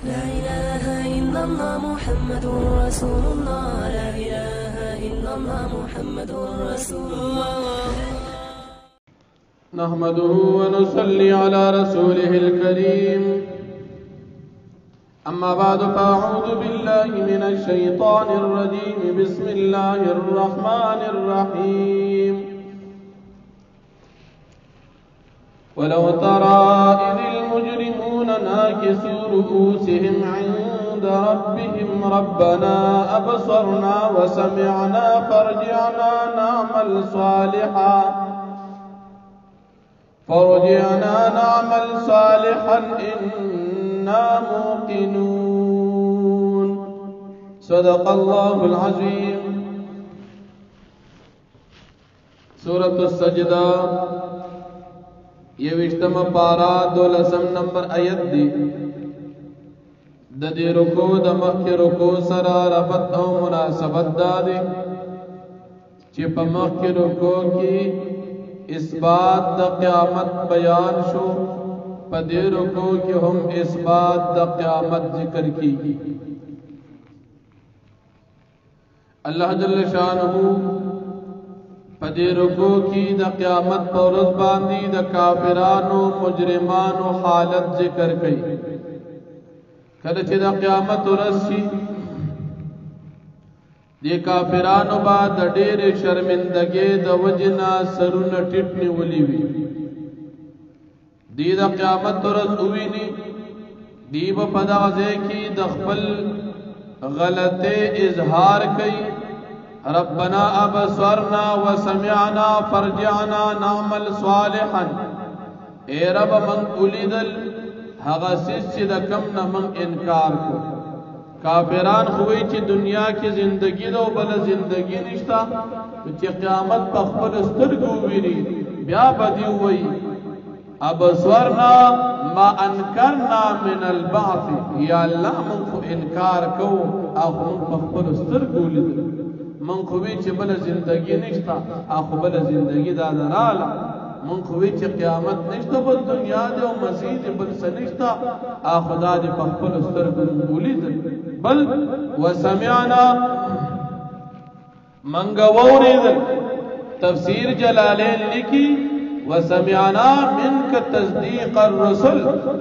لا إله إلا الله محمد رسول الله لا إله إلا الله محمد رسول الله نحمده ونصلي على رسوله الكريم أما بعد فأعوذ بالله من الشيطان الرجيم بسم الله الرحمن الرحيم ولو ترى إذ المجرمون ناكسوا رؤوسهم عند ربهم ربنا أبصرنا وسمعنا فارجعنا نعمل صالحا إنا موقنون صدق الله العظيم. سورة السجدہ یوشتم پارا 12 نمبر آیت دی. د دې رکوع د مخکې رکوع سره ربط او مناسبت دا دی چې په مخکې رکوع کې اثبات د قیامت بیان شو، په دې رکوع کې هم اثبات د قیامت ذکر کیږي. الله جل شانه په دې رکوع کې د قیامت پر ورځ باندې د کافرانو مجرمانو حالت ذکر کړي. کله چې د قیامت ورځ شي دې کافرانو بعد ډېر شرمندګي د وجنا سرونه ټټ نیولې وي. دې د قیامت ورځ وویني دی په دغه کې د خپل غلطه اظهار کوي. ربنا ابصرنا وسمعنا فرجعنا نعمل صالحا. اے رب من اولیدل هغه چې د کم نه من انکار کو. کافران خوې چې دنیا کې زندگی ده او بل زندگی نشتا، چې قیامت په خپل سترګو ویني بیا بدی وای ابصرنا ما انکرنا من البعث. یا الله من خو انکار کو او من په خپل سترګو لیدل. من خوې چې بل زندگی نشتا اخو بل زندگی دا دراله. من خوې چې قیامت نشته بل دنیا دی او مزید بل سنشتا خدا دې په خپل سترګو ولیدل. بل وسمعنا منګ ووریدل. تفسیر جلالین لیکي وسمعنا منك تصديق الرسل.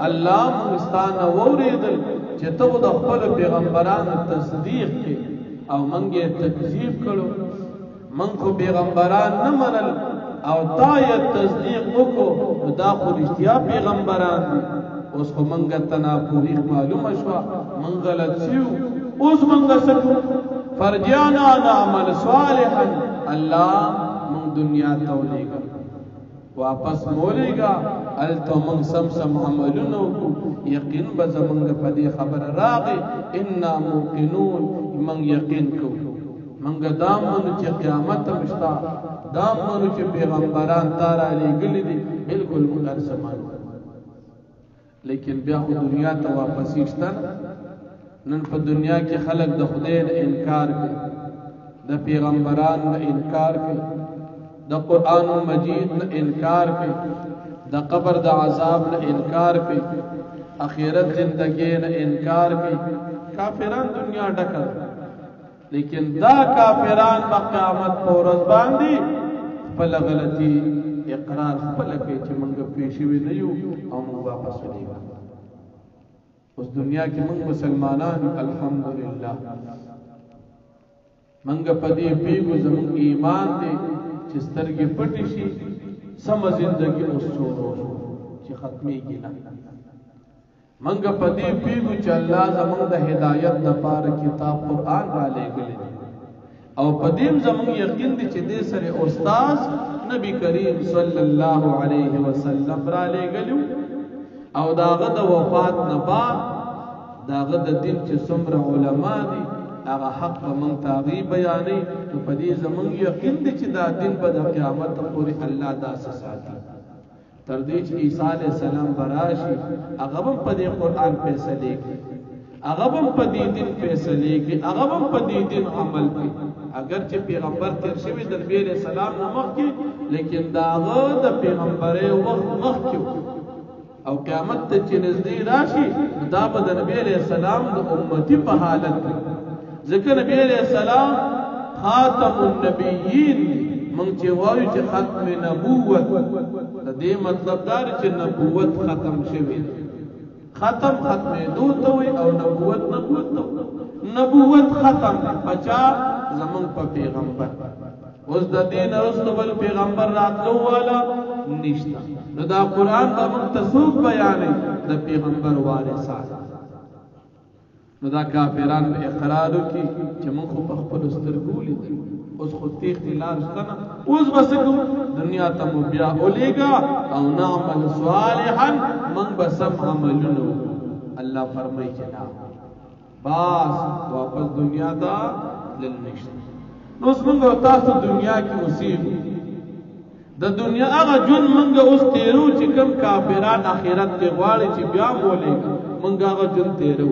الله مستانه ووریدل چې ته د خپل پیغمبرانو تصدیق کې او منګه تکذیب کړو. من خو پیغمبران نه منل او تا یې تصدیق وکړو، دا خو رښتیا پیغمبران دي. اوس خو منګه تناپوهی معلومه شو، من غلط شو. اوس منګه سکو فرجعنا نعمل صالحا. الله من دنیا ته ولېګا واپس مولېګا الته من سم عملونه کو. یقین به زمونږ په دې خبر راغی انا موقنون. من یقین کو منګه دام منو چې قیامت مشتا، دام منو چې پیغمبران تارا لګلې دي بالکل موږ سمان. لیکن بیا خو دنیا ته واپس ایستل. نن په دنیا کې خلک د خدای نه انکار کوي، د پیغمبران نه انکار کوي، د قران مجید نه انکار کوي، د قبر د عذاب نه انکار کوي، اخرت زندگی نه انکار کوي. کافران دنیا ډکه، لیکن دا کافران په قیامت پر ورځ باندې خپل غلطي اقرار خپل کوي چې موږ پیښوي نه یو او موږ واپس ولېږو. اوس دنیا کې موږ مسلمانان الحمدلله موږ په دې پیګو زموږ ایمان دی چې سترګې پټې شي سم زندگی اوس شروع چې ختميږي نه. منګ پدې پیګو چې الله زمونږ د هدایت لپاره کتاب قران را لېږلی او پدې زمونږ یقین دي چې دې سره استاد نبی کریم صلی الله علیه وسلم را لېږلی او داغه د وفات نه بعد داغه د دین چې څومره علما دي هغه حق من تاغي بیانې. نو پدې زمونږ یقین دي چې دا دین په قیامت پورې الله داسې ساتي تر دې چې عیسی علیه السلام براشي هغه هم په دې قران فیصله کوي، هغه هم په دې دین فیصله کوي، هغه هم په دې دین عمل کوي. اگر چې پیغمبر تیر شوی د نبی علیہ السلام نه مخکې، لیکن داغه د پیغمبري وخت مخکې او قیامت ته چې نږدې راشي دا به د نبی علیہ السلام د امتی په حالت کې ځکه نبی علیہ السلام خاتم النبیین مونږ چې وایو چې ختم نبوت د دې مطلب دا چې نبوت ختم شوی ختمې دوته وي او نبوت نبوت ختم پچا زمون په پیغمبر اوس د دین رسول بل پیغمبر راتلو والا نشتا نو دا قران د متصوب بیانې د پیغمبر وارثان نو دا کافران به اقرار کوي چې موږ په خپل سترګو لیدل اوس خو اختیار شته اوس بس کو دنیا ته بیا اولېګا او نعمل صالحا من بسم عملونو الله فرمایي چې نا باس واپس دنیا ته لنشت نو څنګه تاسو دنیا کې اوسېږئ د دنیا هغه جون منګه اوس تیرو چې کم کافران اخرت کې غواړي چې بیا مولېګا منګه هغه جون تیرو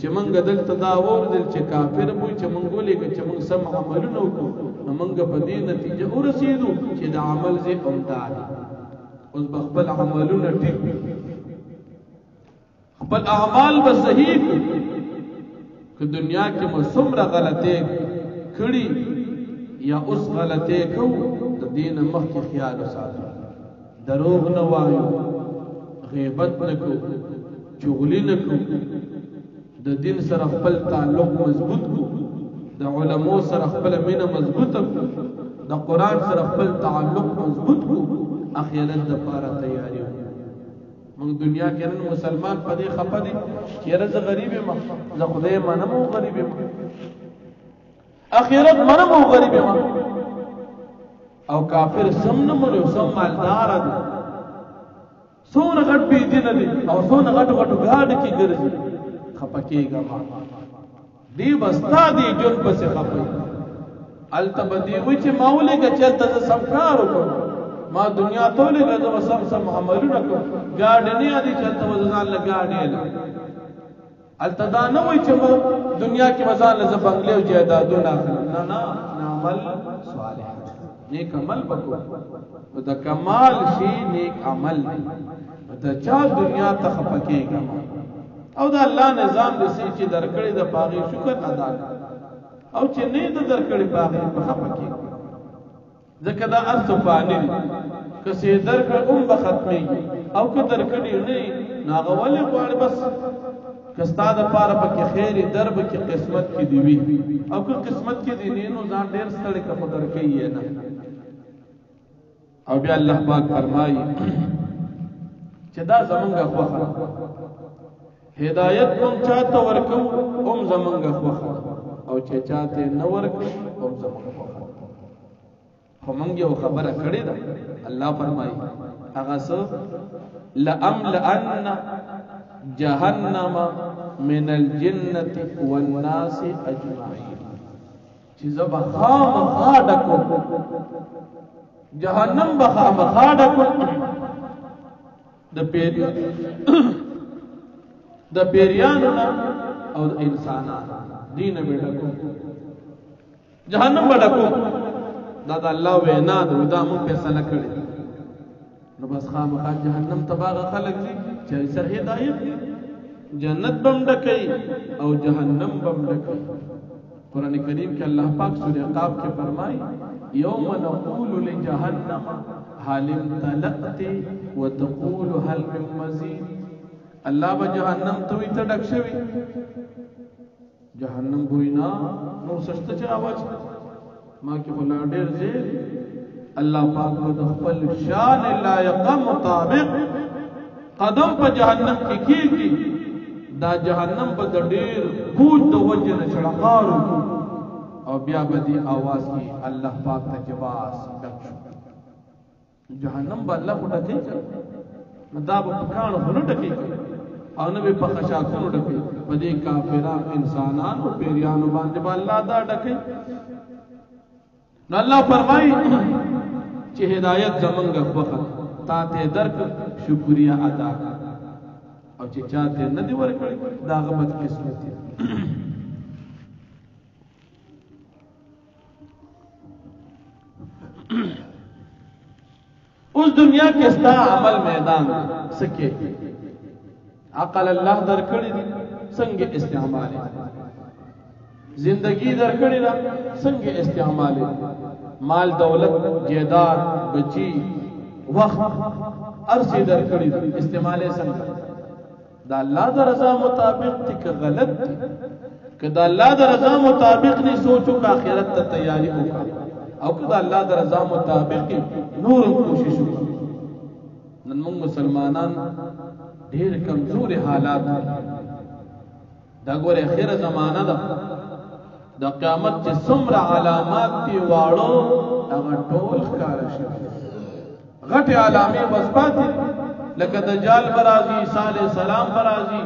چې منګه دلته دا وردل چې کافر وي چې منګولې چې موږ سم عملونه وکړو نو منګه په دې نتیجه ورسېدو چې د عمل زې امداد اوس خپل عملونه ټیک خپل اعمال به صحیح که دنیا کې مو څومره غلطي کړي یا اوس غلطي کو د دین مخکې خیال وساتو دروغ نه وایو غیبت نه کو چغلی نه کو د دین سره خپل تعلق مضبوط کو د علماء سره خپل مینه مضبوط کو د قران سره خپل تعلق مضبوط کو اخرت د پاره تیاری موږ دنیا کې نن مسلمان په دې خپه دي چې رز غریب ما زه خدای منمو غریب ما اخرت منمو غریب ما او کافر سم نه مړ سم مالدار دي سونه غټ بي دین دي او سونه غټ غاډ کې ګرځي خپکیگا ما دی بستا دی جن پس خپی التبدی وی چې ماولې کا چلته سم کار وکړ ما دنیا تولې کا سم عملونه کو گاډنی ادي چلته وزن لګاډې التدا نه وی چې دنیا کې مزال ز بنگلې او جیدادونه نه عمل صالح نیک عمل وکړو د کمال شي نیک عمل د چا دنیا ته خپکیگا او دا الله نظام دسی چې درکړې د پاغي شکر ادا او چې نه د درکړې پاغي په خپکی ځکه دا ارثفانی کسي درکړ به ختمي او که درکړې نه ناغولې غواړي بس کستا د پاره پکې خیر درب کې قسمت کې دی وی او که قسمت کې دی نه نو ځان ډېر ستړي کا خبر کوي نه او بیا الله پاک فرمایي چې دا زمونږه خوخه هدایت مونږ چاته ورکو زمونږه خوخه او چې چاته نه ورکو زمونږه خوخه خو مونږ یو خبره کړې ده الله فرمایي هغه څه لأملأن جهنم من الجنة والناس اجمعين چې زبا خامخاډکو جهنم بخامخاډکو د پیریانو او د انسانانو دین بیٹکو جهنم بیٹکو دا الله وینا دا مون فیصله کړی نو بس خامخا جهنم تباغ خلق دي چې سر هدایت جنت بم ډکې او جهنم بم ډکې قران کریم کې الله پاک سورہ عقاب کې فرمایي یوم نقول لجهنم هل امتلأت وتقول هل من مزید الله به جهنم ته وي ته ډک شوی جهنم بوینا نو سشت چې आवाज ما کې بلا ډېر زیر الله پاک د خپل شان لایق مطابق قدم په جهنم کې کیږي دا جهنم په ډېر بوج د وجه نه چړقارو او بیا به دی आवाज کی الله پاک ته جواز ډک جهنم به الله وټکې دا به پکانو وټکې او نه په خشاکونو ډکې په دې کافرانو انسانانو پیریانو باندې الله دا ډکې نو الله فرمایي چې هدایت زمونږه وخت تا ته درک شکریا ادا او چې چاته نه دی ورکړي دا غبط قسمت دی उस दुनिया کې ستا عمل میدان سکے عقل الله درکړي څنګه استعمال زندگی درکړي دا څنګه استعمال مال دولت جیداد بچی وقت ارسی درکړي استعمال څنګه دا الله د رضا مطابق تی که غلط تی که دا الله د رضا مطابق نه سوچو که آخرت ته تیاری وکړه او که دا الله د رضا مطابق نور کوشش وکړه نن موږ مسلمانان ډېر کمزور حالات دا ګوره اخیره زمانہ ده د قیامت چې څومره علامات دي واړو هغه ټول ښکار شي غټه علامې بس پاتې لکه دجال برازي عیسی علیہ السلام برازي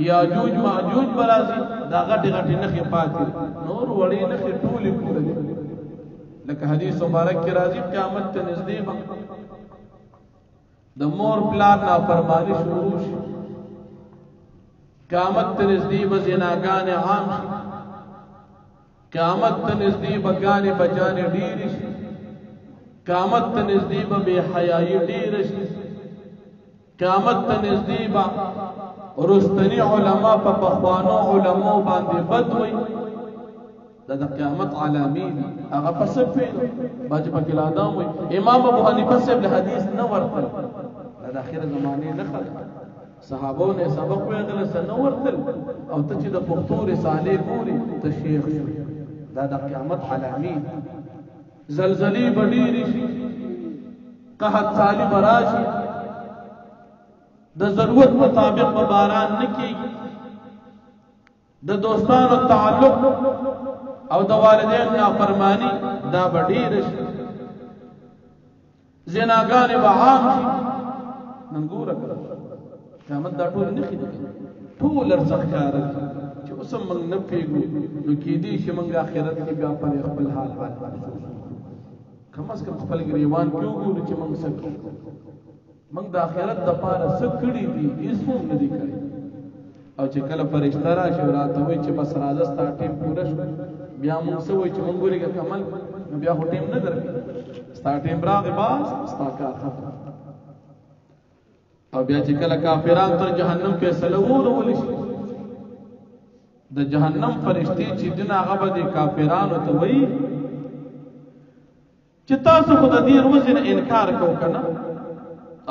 یاجوج ماجوج برازي دا غټه غټه نخې پاتې نور وړي نخې ټولې پوره دي لکه حدیث مبارک کې راځي قیامت ته نږدې به د مور پلار نافرمانی شروع شي قیامت ته نږدې به زناګان عام شي قیامت ته نږدې به ګانې بجانې ډېرې شي قیامت ته نږدې به بے حیايي ډېره شي قیامت ته نږدې به رستنی علما په پخوانو علماء باندې بد وي دا د قیامت علامې دي هغه پس پیدا باج پکې لادام وي امام ابو حنیفه صاحب له حدیث نه ورتل د اخر زمانه نه خلک صحابو نه سبق ویل سره ورتل او ته چې د پښتو رساله ګوري ته شیخ دا د قیامت علامې زلزلې بډېرې شي قحط سالی براشي د ضرورت مطابق باران نه کیږي د دوستانو تعلق او د والدین نافرمانی دا بډېر شي زناګانې به عام شي نن ګوره قیامت دا ټول نه خېږي ټول ارزښتکار چې اوس موږ نه پیږو نو کېدی شي موږ آخرت کې بیا پر خپل حال کم از کم خپل ګریوان کې وګورو چې موږ څه کوو موږ د آخرت د پاره څه کړي دي هیڅ هم نه دي کړي او چې کله فرشته راشي او راته وایي چې بس راځه ستا ټیم پوره شو بیا موږ څه وایي چې موږ ګورېږه کمل نو بیا خو ټیم نه درکړي ستا ټیم راغی بس ستا کار ختم او بیا چې کله کافران تر جهنم فیصله ورولی شي د جهنم فرشتي چې دین هغه به د کافرانو ته وایي چې تاسو خو د دې ورځې نه انکار کوو که نه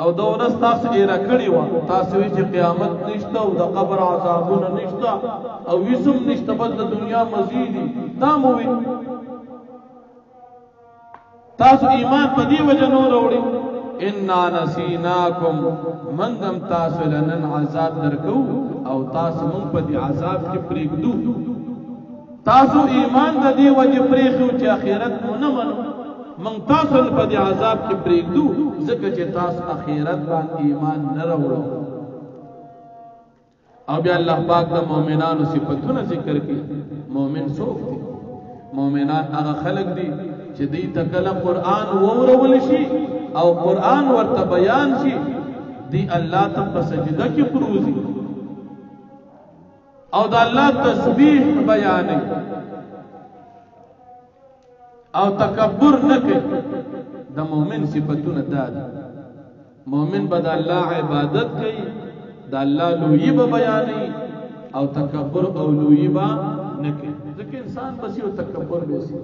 او د ورځ تاسو ایره کړې وه تاسو وایي چې قیامت نشته او د قبر عذابونه نشته او هېڅ هم نشته بس د دنیا مزې دي دا مو وي تاسو ایمان په دې وجه نه وروړئ انا نسیناکم منګم تاسو لنن عذاب درکو او تاسو مونږ په دې عذاب کې پرېږدو تاسو ایمان د دې وجه پرېښو چې آخرت مو نه منو مونږ تاسو په دې عذاب کې پرېږدو ځکه چې تاسو آخرت باندې ایمان نه راوړو او بیا الله پاک د مؤمنانو صفاتونه ذکر کړي مؤمن څوک دي مؤمنان هغه خلق دي چې دې تکله قرآن وورول شي او قرآن ورته بیان شي دی الله ته په سجده کې پروزي او د الله تسبیح بیان او تکبر نه کوي د مؤمن صفاتونه داد مؤمن به د الله عبادت کوي د الله لویي به بیان او تکبر او لویي به نه کوي ځکه انسان بس یو تکبر به شي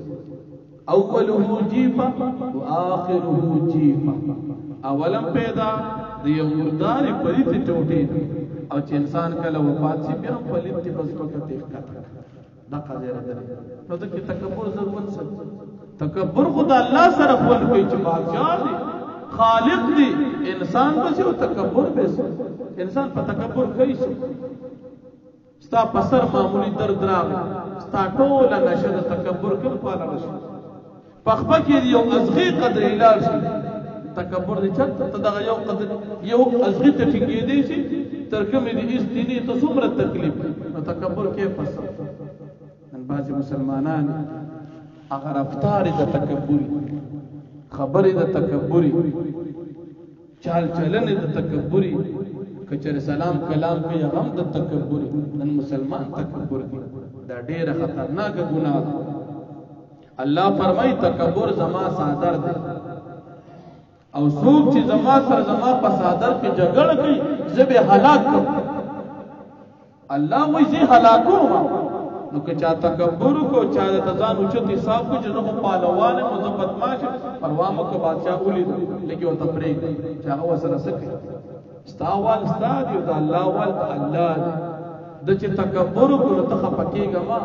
اوله جیفا و آخره جیفا اولم پیدا د یو مردار پلیت ټوټې او چې انسان کله وفات شي بیا پلیت بس پکې ښکته دا قضیه ده نو ځکه تکبر ضرورت څه تکبر خدای الله سره خپل کوي چې بادشاہ دی خالق دی انسان بس یو تکبر به انسان په تکبر کوي ستا پسر معمولی درد راغی ستا ټوله نشه د تکبر کوم پاله نشه پخپا کې یو ازغی قدر علاج شي تکبر دې چت ته دغه یو قدر یو ازغی ته ټینګې دی شي تر کومې دې استینی ته څومره تکلیف نو تکبر کې فسر ان بعض مسلمانان هغه رفتار د تکبر خبرې د تکبر چال چلن د تکبر کچره سلام کلام کوي هم د تکبر نن مسلمان تکبر کوي دا ډېر خطرناک ګناه ده الله فرمای تکبر زما صادر دی او څوک چې زما سره زما په صادر کې جګړه کوي زه به هلاک کوم الله وایي زه هلاکوم نو که چا تکبر کو چا د ځان اوچت حساب کو چې زه پهلوان یم زه بدمعاش پروا مو که بادشاہ ولید لیکن ورته پرېږدي چې هغه ورسره څه کوي ستا وال ستا دی د الله وال د الله دی د چې تکبر کو نو ته خفه کېږه ما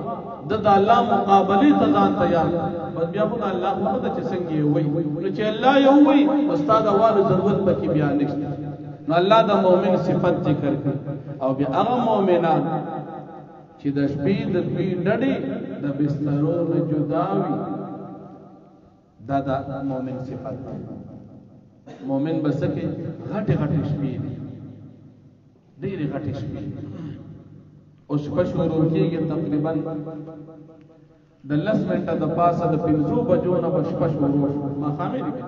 د الله مقابلې ته ځان تیار بس بیا خو د الله خو د چې څنګه یې وایي نو چې الله یې وایي استاد والو ضرورت پکې بیا نشته نو الله د مؤمن صفت ذکر کړي او بیا هغه مؤمنان چې د شپې د دوی ډډې د بسترو نه جدا وي دا د مؤمن صفت ده مؤمن بس کې غټې غټې شپې دي ډېرې غټې شپې او شپه شروع کېږي تقریبا د 10 منټه د پاسه د 5 بجو نه به شپه شروع ماښامې دي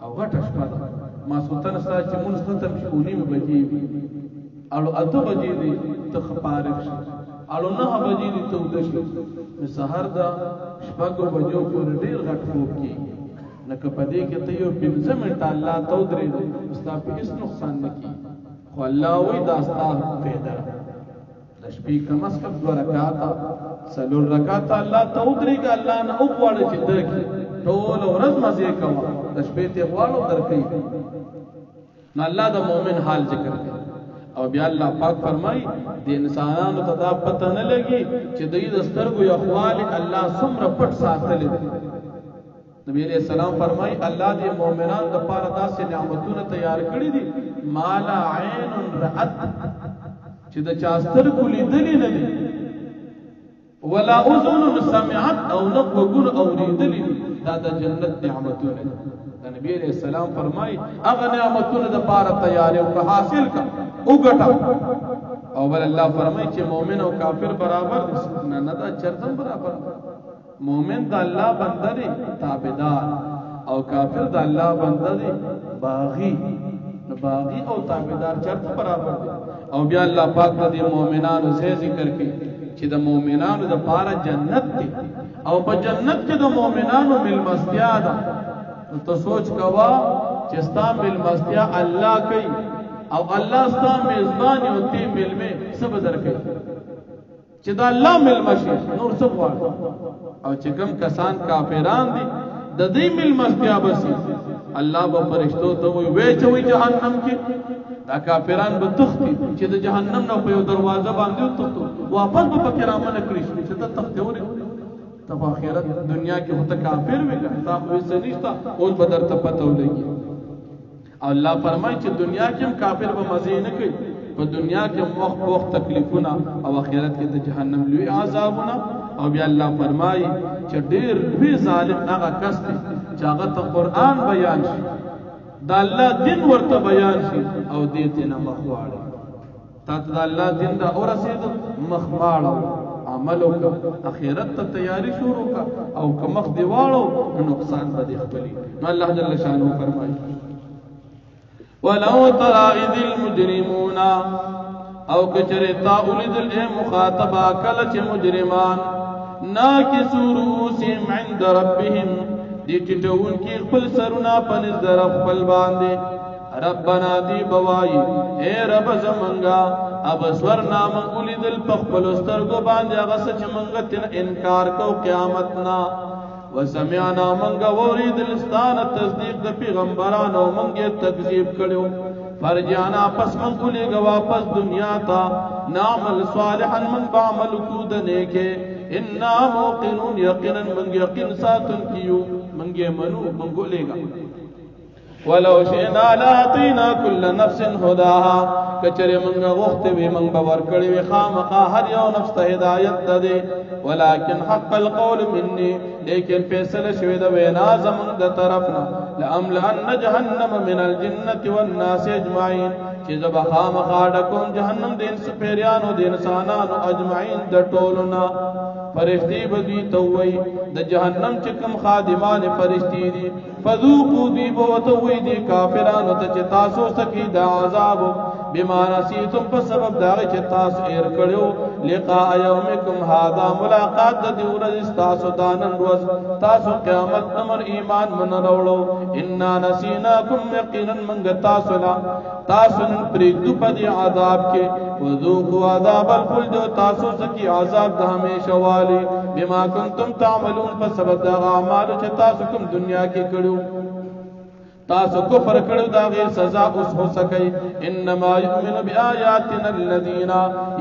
او غټه شپه ده ماسخوتن ستا چې مونځ ختم شي 9 بجې وي اړو 8 بجې دي ته فارغ شي اړو 9 بجې دي ته وده شي نو سهار د شپږو بجو پورې ډېر غټ خوب کېږي لکه په دې کې ته یو 15 منټه الله ته ودرېږې ستا په هېڅ نقصان نه کېږي خو الله وایي دا ستا فایده ده د شپې کم از کم 2 رکعاته 4 رکعاته الله ته ودرېږه الله نه وغواړه چې درکړي ټوله ورځ مزې کوه د شپې ته غواړو درکوي نو الله د مؤمن حال ذکر کوي او بیا الله پاک فرمایي د انسانانو ته دا پته نه لګي چې دوی د سترګو یخوال الله څومره پټ ساتلی دی نبی علیہ السلام فرمایي الله د مؤمنانو لپاره داسې نعمتونه تیار کړي دي ما لا عین رأت چې د چا سترګو لیدلې نه دي ولا اذن سمعت او نه وګور اورېدلې دا د جنت نعمتونه دي نبی علیہ السلام فرمایي هغه نعمتونه د پاره تیار او که حاصل کا وګټه او بل الله فرمایي چې مؤمن او کافر برابر دي نه دا چرته برابر مؤمن د الله بنده دی تابعدار او کافر د الله بنده دی باغی او تابعدار چرته برابر دي او بیا الله پاک د مؤمنانو سے ذکر کوي چې د مؤمنانو د پاره جنت دی او په جنت کې د مؤمنانو ملمستیا ده تو سوچ کوا چې ستا ملمستیا الله کوي او الله ستا میزبان او تی ملمه سب درکې چې دا الله ملمشي نور څه غواړي او چې کوم کسان کافران دي د دې ملمستیا بسي الله به فرشتو ته وي چوي جهنم کې دا کافران به تختی چې د جهنم نو په یو دروازه باندې تختو واپس به پکې رامنه کړی چې ته تختې ورې تب آخرت دنیا کې هوته کافر وي تا خو یې نشتا او بدر ته پته ولګي او الله فرمایي چې دنیا کې هم کافر به مزه نه کوي په دنیا کې وخت تکلیفونه او آخرت کې د جهنم لوی عذابونه او بیا الله فرمایي چې ډېر لوی ظالم هغه کس دی چې هغه ته قرآن بیان شي دا الله دین ورته بیان شي او دې ته نه مخواړي تا ته دا الله دین دا ورسېد مخواړو عمل وکړه اخرت ته تیاری شروع کا او که مخ دیواړو نقصان به دې خپلې نو الله جل شانه فرمایي ولو ترى اذ المجرمون او کچرتا اولد المخاطبه کل چ مجرمان ناکسو رؤوسهم عند ربهم دی ټټون کی خپل سرونه پنځ در خپل باندې ربنا دی بوای اے رب زمنګا اب سور نام اولد الپخپل سترګو باندې هغه چې منګه تن انکار کو قیامت نا وسمعنا منګه ورید الستان تصدیق د پیغمبرانو منګه تکذیب کړو فرجانا پس منګو لګ واپس دنیا تا نعمل صالحا من بعمل کود نیکه ان موقنون یقینا من یقین ساتن کیو منګه منو منګو لګا ولو شئنا لاعطينا كل نفس هداها کچره منګه وخت به منګ باور کړی وي خامخا هر یو نفس ته هدایت ده ولكن حق القول مني لیکن فیصله شوی د وینا زمون د طرفنا لاملأن جهنم من الجنه والناس اجمعين چې زب خامخا ډکوم جهنم د انس پیریانو د انسانانو اجمعين د ټولنا فرشتي بدی توي د جهنم چې کوم خادمان فرشتي دي فذوقوا دی بوتوي دي کافرانو ته چې تاسو سکی د عذاب بما نسیتم په سبب دا چې تاسو ایر کړو لقاء یومکم هذا ملاقات د دې ورځ تاسو دانن روز تاسو قیامت امر ایمان من وروړو ان نسیناکم یقینا من تاسو لا تاسو نن پریږدو په دې عذاب کې وذوقوا عذاب الخلد تاسو سکی عذاب د همیشه والی بما کنتم تعملون په سبب د اعمال چې تاسو کوم دنیا کې کړو تاسو کفر کړو دا غي سزا اوس هو سکي انما يؤمن بآياتنا الذين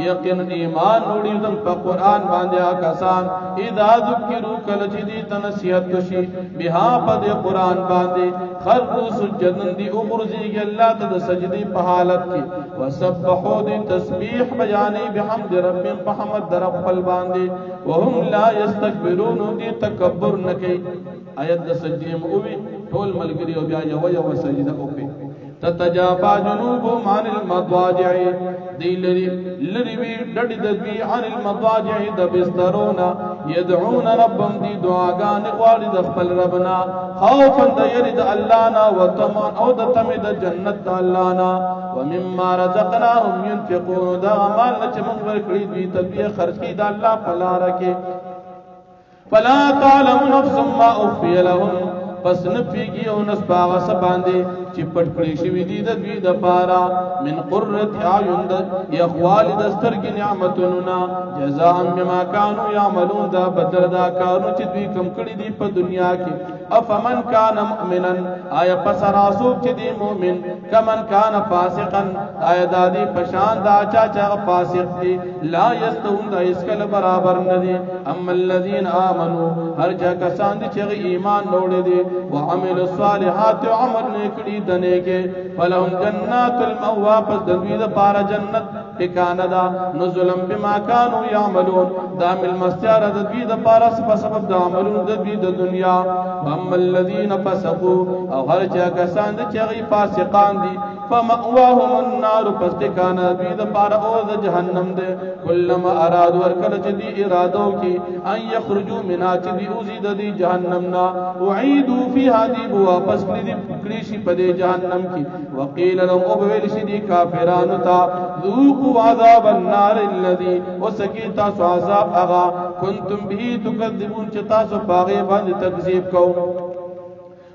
يقين ایمان وړي د قرآن باندې کسان اذا ذکروا کل جدي تنسیت شي بها په قرآن باندې خروا سجدن دي اوغرزيږي الله ته د سجدي په حالت کې وسبحوا دي تسبيح بیانې بحمد ربهم محمد در خپل باندې وهم لا يستكبرون دي تکبر نکي آیت د سجدي مووي ټول ملګری او بیا یو سجده وکړي تتجافى جنوبهم عن المضاجع دی لری وی ډډ د دوی عن المضاجع د بسترونا يدعون ربهم دی دعاګان غواړي د خپل ربنا خوفا د یری د الله نا وطمع او د تمه د جنت د الله نا ومما رزقناهم ينفقون دا مال چې موږ ورکړي دوی تدبیر خرج کړي د الله په لار کې فلا تعلم نفس ما اخفي لهم پس نفیگی او نسباغ سباندے چی پٹکڑی شوی دی دوی دا پارا من قررت آیون دا یخوال دستر کی نعمتننا جزاء بما کانو یعملون دا بدل دا کانو چی دوی کم کڑی دی پا دنیا کی افمن کان مؤمنا آیا پس راسوک چی دی مومن کمن کان فاسقا آیا دا دی پشان دا چاچا فاسق دی لا یستون دا اسکل برابر ندی اما الذین آمنو ہر جا کسان دی چی ایمان نوڑی دی وعمل الصالحات وعمل نیکڑی دنے کے فلہم جنات المأوا پس دنوی دا پارا جنت ٹکانا دا نزلم بما کانو یعملون دا مل مستیار دنوی دا پارا سبب دا عملون دنوی دا دنیا واما الذین فسقوا او ہر چا کسان دا چغی فاسقان دی فمأواهم النار پس ٹکانا دنوی دا پارا او دا جہنم دے کلما ارادو ورکل چدی ارادو کی ان یخرجو منا چدی اوزید دی جہنمنا وعیدو فیہا دی واپس کلیشی پدے جہنم کی وقیل لهم ابویل شدی کافرانو تا ذوقوا عذاب النار الذی وسکی تاسو عذاب اغا کنتم بھی تکذبون چتاسو پاغی باند تکذیب کو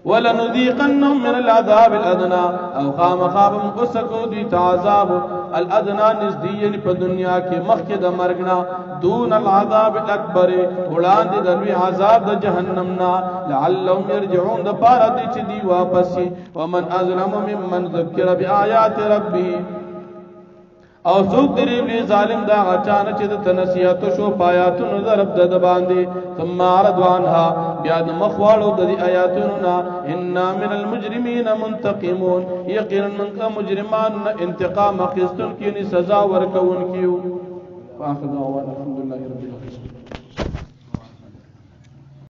ولنذيقنهم من العذاب الادنى او خام خابم اسکو دی تعذاب الادنى نزدین په دنیا کې مخکې د مرګنا دون العذاب الاکبر وړاندې د لوی عذاب د جهنم نا لعلهم يرجعون د پاره دي چې دی واپس ومن ازلم ممن ذکر بیاات ربه او څوک دی ظالم دا اچانک چې د تنسیات شو پایاتونو ضرب د باندې ثم عرضوانها بیا د مخوالو د آیاتونو نا ان من المجرمین منتقمون یقینا من مجرمان انتقام اخیستون کی سزا ورکون کیو واخذ الحمد لله رب العالمین